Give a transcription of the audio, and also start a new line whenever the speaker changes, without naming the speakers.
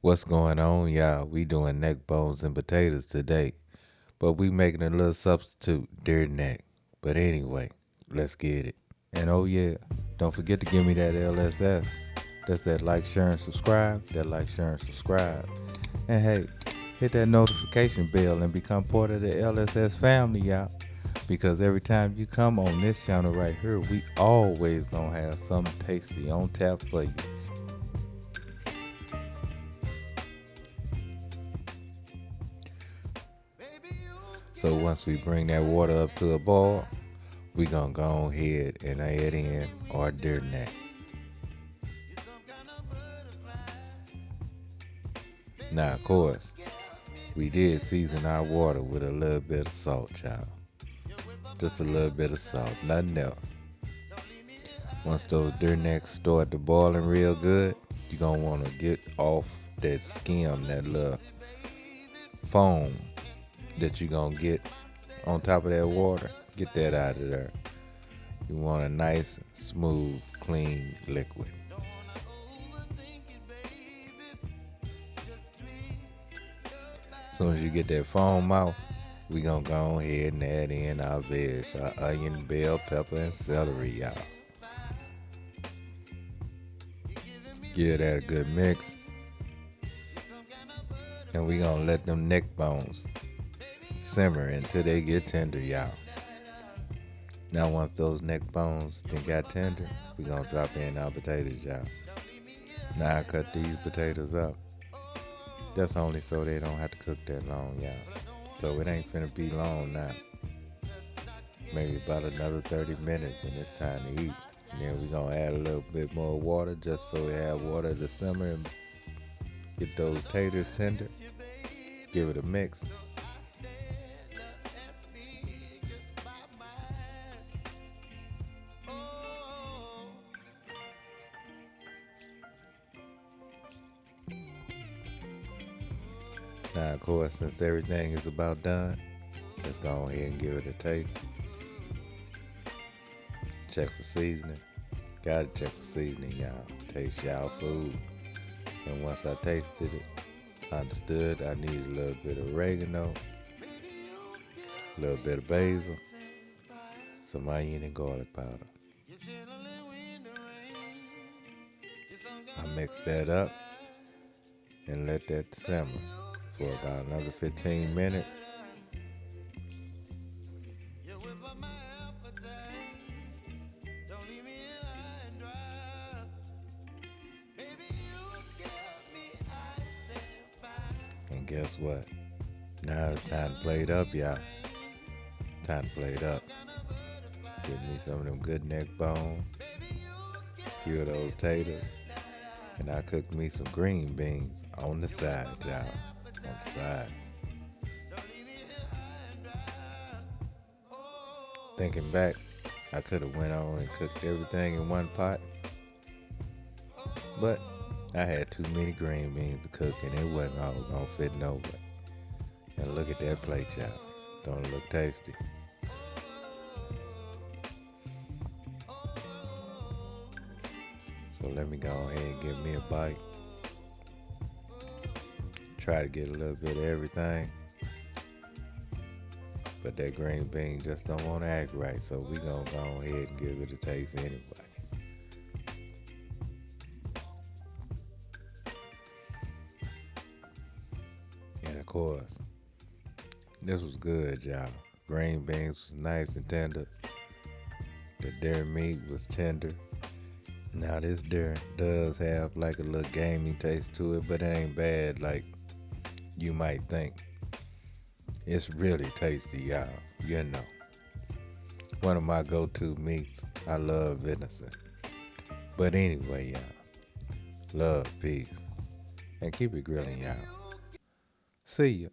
What's going on, y'all? We doing Neckbones and Potatoes today, but we making a little substitute, deer neck. But anyway, let's get it. And oh yeah, don't forget to give me that LSS. That's that like, share, and subscribe. That like, share, and subscribe. And hey, hit that notification bell and become part of the LSS family, y'all. Because every time you come on this channel right here, we always gonna have something tasty on tap for you. So once we bring that water up to a boil, we gonna go ahead and add in our deer neck. Now, of course, we did season our water with a little bit of salt, y'all. Just a little bit of salt, nothing else. Once those deer necks start to boiling real good, you're gonna wanna get off that skim, that little foam that you're gonna get on top of that water. Get that out of there. You want a nice, smooth, clean liquid. As soon as you get that foam out, we gonna go ahead and add in our veg, our onion, bell pepper, and celery, y'all. Give that a good mix. And we gonna let them neck bones simmer until they get tender, y'all. Now once those neck bones then got tender, we gonna drop in our potatoes, y'all. Now I cut these potatoes up. That's only so they don't have to cook that long, y'all. So it ain't finna be long now. Maybe about another 30 minutes and it's time to eat. And then we gonna add a little bit more water just so we have water to simmer and get those taters tender. Give it a mix. Now, of course, since everything is about done, let's go ahead and give it a taste. Check for seasoning. Gotta check for seasoning, y'all. Taste y'all food. And once I tasted it, I understood I needed a little bit of oregano, a little bit of basil, some onion and garlic powder. I mixed that up and let that simmer for about another 15 minutes. And guess what? Now it's time to plate up, y'all. Time to plate up. Give me some of them good neck bones, a few of those taters, and I cooked me some green beans on the side, y'all. On the side. Thinking back, I could have went on and cooked everything in one pot, but I had too many green beans to cook and it wasn't all gonna fit nowhere. And look at that plate, y'all. Don't it look tasty? So let me go ahead and give me a bite. Try to get a little bit of everything. But that green bean just don't want to act right, so we gonna go ahead and give it a taste anyway. And of course, this was good, y'all. Green beans was nice and tender. The deer meat was tender. Now this deer does have like a little gamey taste to it, but it ain't bad like you might think. It's really tasty, y'all. You know. One of my go-to meats. I love venison. But anyway, y'all. Love, peace. And keep it grilling, y'all. See ya.